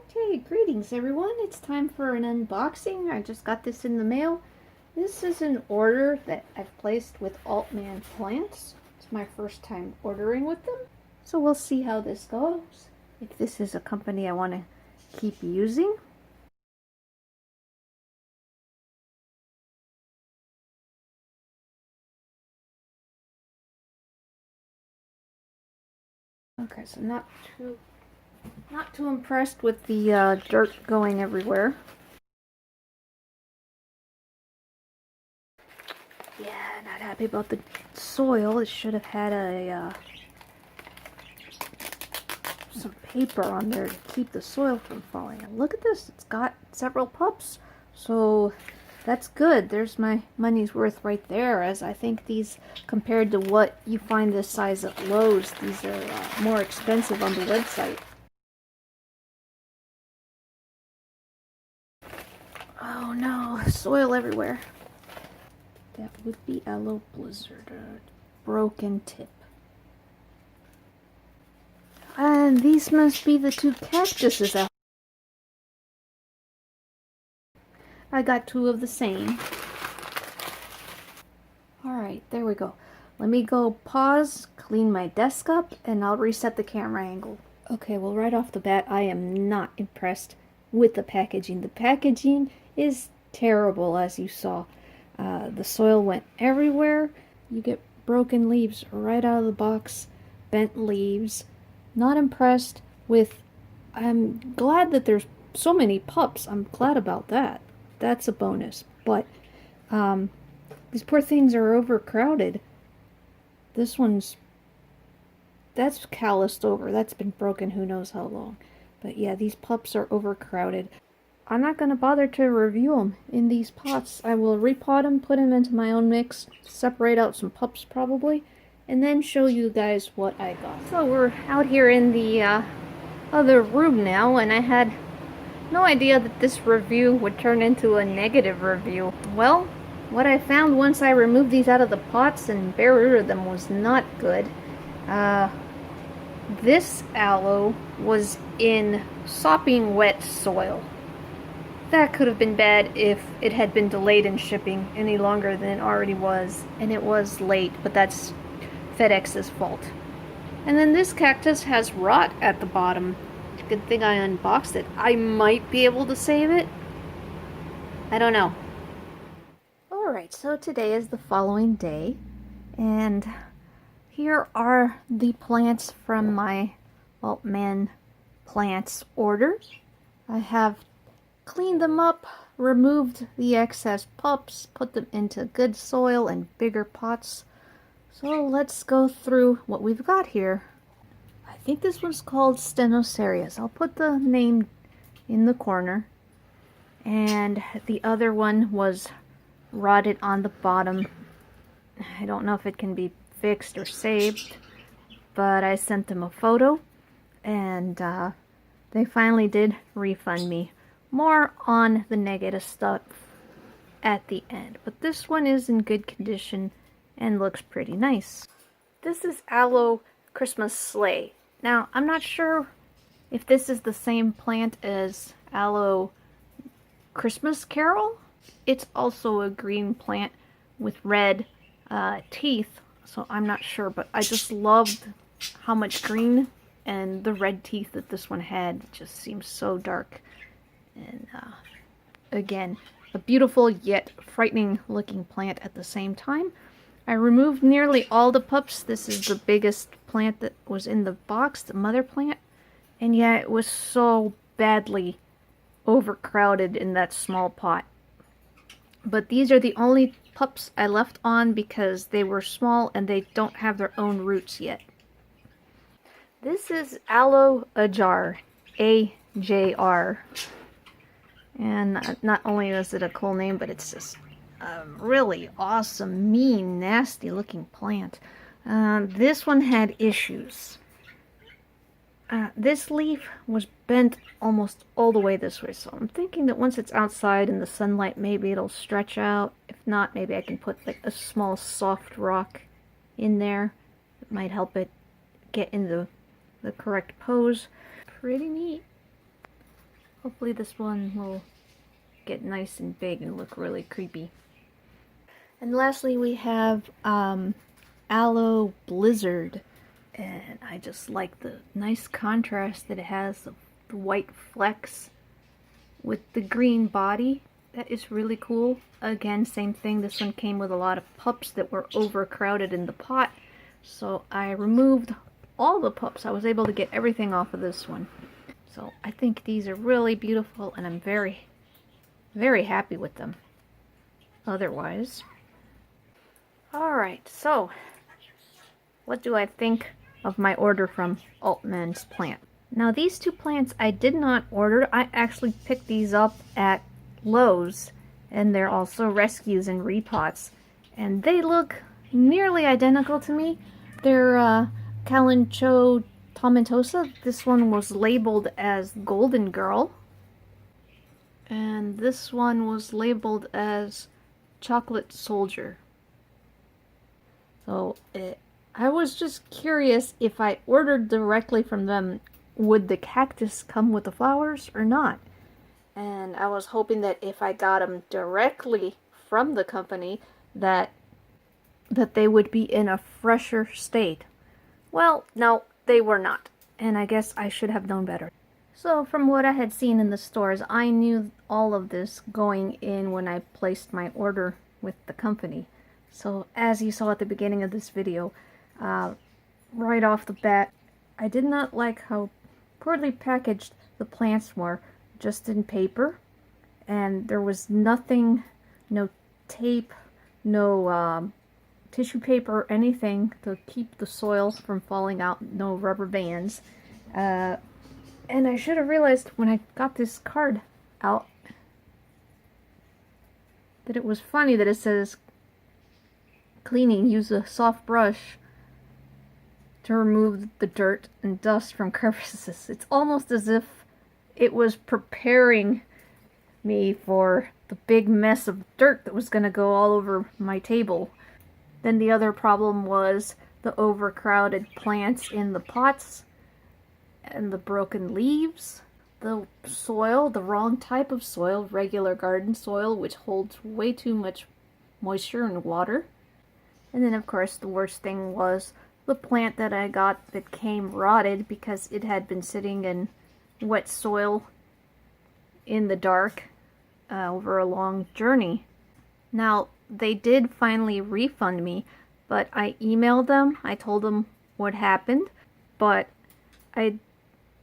Okay, greetings everyone. It's time for an unboxing. I just got this in the mail. This is an order that I've placed with Altman plants. It's my first time ordering with them. So we'll see how this goes. If this is a company I want to keep using. Okay, so not too impressed with the dirt going everywhere. Yeah, not happy about the soil. It should have had a some paper on there to keep the soil from falling. And look at this, it's got several pups, so that's good. There's my money's worth right there, as I think these, compared to what you find this size at Lowe's, these are more expensive on the website. Oh no, soil everywhere. That would be Aloe Blizzard, a broken tip. And these must be the two cactuses. I got two of the same. Alright, there we go. Let me go pause, clean my desk up, and I'll reset the camera angle. Okay, well right off the bat, I am not impressed with the packaging. The packaging is terrible, as you saw. The soil went everywhere. You get broken leaves right out of the box, bent leaves. Not impressed with... I'm glad that there's so many pups. I'm glad about that. That's a bonus. But these poor things are overcrowded. This one's... that's calloused over. That's been broken who knows how long. But yeah, these pups are overcrowded. I'm not going to bother to review them in these pots. I will repot them, put them into my own mix, separate out some pups probably, and then show you guys what I got. So we're out here in the other room now, and I had no idea that this review would turn into a negative review. Well, what I found once I removed these out of the pots and bare them was not good. This aloe was in sopping wet soil. That could have been bad if it had been delayed in shipping any longer than it already was, and it was late, but that's FedEx's fault. And then this cactus has rot at the bottom. Good thing I unboxed it. I might be able to save it. I don't know. Alright, so today is the following day, and here are the plants from my Altman plants order. I have cleaned them up, removed the excess pups, put them into good soil and bigger pots. So let's go through what we've got here. I think this one's called Stenocereus. I'll put the name in the corner. And the other one was rotted on the bottom. I don't know if it can be fixed or saved, but I sent them a photo, and they finally did refund me. More on the negative stuff at the end, but this one is in good condition and looks pretty nice. This is Aloe Christmas Sleigh. Now, I'm not sure if this is the same plant as Aloe Christmas Carol. It's also a green plant with red teeth, so I'm not sure, but I just loved how much green and the red teeth that this one had. It just seems so dark. And again, a beautiful yet frightening looking plant at the same time. I removed nearly all the pups. This is the biggest plant that was in the box, the mother plant. And yeah, it was so badly overcrowded in that small pot. But these are the only pups I left on because they were small and they don't have their own roots yet. This is Aloe AJR. AJR. And not only is it a cool name, but it's just a really awesome, mean, nasty looking plant. This one had issues. This leaf was bent almost all the way this way, so I'm thinking that once it's outside in the sunlight, maybe it'll stretch out. If not, maybe I can put like a small soft rock in there. It might help it get in the correct pose. Pretty neat. Hopefully this one will get nice and big and look really creepy. And lastly we have Aloe Blizzard. And I just like the nice contrast that it has of the white flecks with the green body. That is really cool. Again, same thing. This one came with a lot of pups that were overcrowded in the pot. So I removed all the pups. I was able to get everything off of this one. So I think these are really beautiful and I'm very, very happy with them. Otherwise. Alright, so what do I think of my order from Altman's plant? Now these two plants I did not order. I actually picked these up at Lowe's, and they're also rescues and repots, and they look nearly identical to me. They're Calancho tomentosa. This one was labeled as Golden Girl, and this one was labeled as Chocolate Soldier. So I was just curious, if I ordered directly from them, would the cactus come with the flowers or not? And I was hoping that if I got them directly from the company, that they would be in a fresher state. Well, no, they were not. And I guess I should have known better. So from what I had seen in the stores, I knew all of this going in when I placed my order with the company. So as you saw at the beginning of this video, right off the bat, I did not like how poorly packaged the plants were, just in paper, and there was nothing, no tape, no tissue paper or anything to keep the soil from falling out, no rubber bands. And I should have realized when I got this card out that it was funny that it says cleaning, use a soft brush to remove the dirt and dust from crevices. It's almost as if it was preparing me for the big mess of dirt that was going to go all over my table. Then the other problem was the overcrowded plants in the pots and the broken leaves. The soil, the wrong type of soil, regular garden soil, which holds way too much moisture and water. And then of course the worst thing was the plant that I got that came rotted because it had been sitting in wet soil in the dark over a long journey. Now, they did finally refund me, but I emailed them. I told them what happened, but I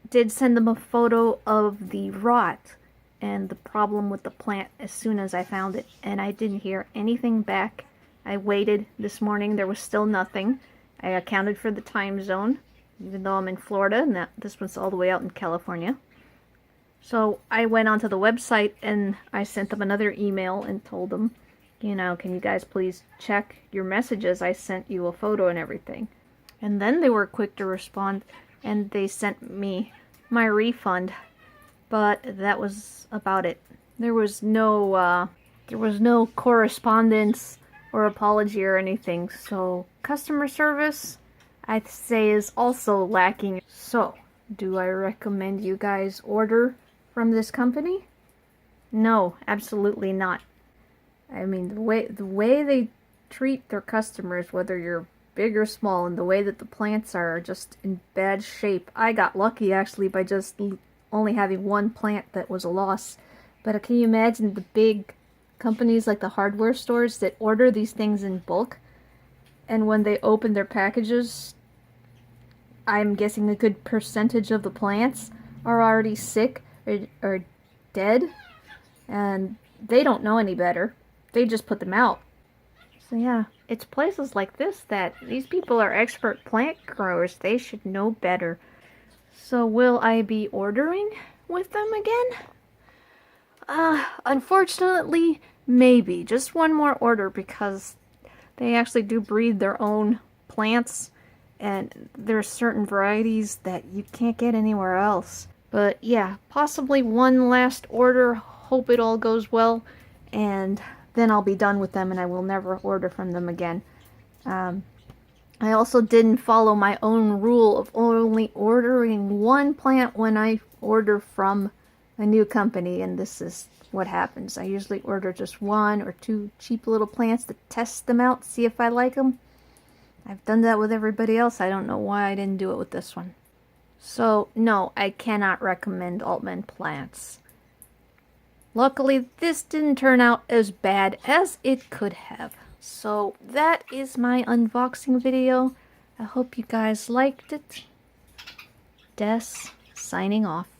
did send them a photo of the rot and the problem with the plant as soon as I found it, and I didn't hear anything back. I waited this morning. There was still nothing. I accounted for the time zone, even though I'm in Florida, and this one's all the way out in California. So I went onto the website and I sent them another email and told them, you know, can you guys please check your messages? I sent you a photo and everything. And then they were quick to respond and they sent me my refund. But that was about it. There was no correspondence or apology or anything. So customer service, I'd say, is also lacking. So, do I recommend you guys order from this company? No, absolutely not. I mean, the way they treat their customers, whether you're big or small, and the way that the plants are just in bad shape. I got lucky actually by just only having one plant that was a loss. But can you imagine the big companies like the hardware stores that order these things in bulk, and when they open their packages, I'm guessing a good percentage of the plants are already sick or dead, and they don't know any better. They just put them out. So yeah, it's places like this that these people are expert plant growers. They should know better. So will I be ordering with them again? Unfortunately, maybe. Just one more order, because they actually do breed their own plants, and there are certain varieties that you can't get anywhere else. But yeah, possibly one last order. Hope it all goes well, and then I'll be done with them and I will never order from them again. I also didn't follow my own rule of only ordering one plant when I order from a new company, and this is what happens. I usually order just 1 or 2 cheap little plants to test them out, see if I like them. I've done that with everybody else. I don't know why I didn't do it with this one. So, no, I cannot recommend Altman plants. Luckily, this didn't turn out as bad as it could have. So, that is my unboxing video. I hope you guys liked it. Des, signing off.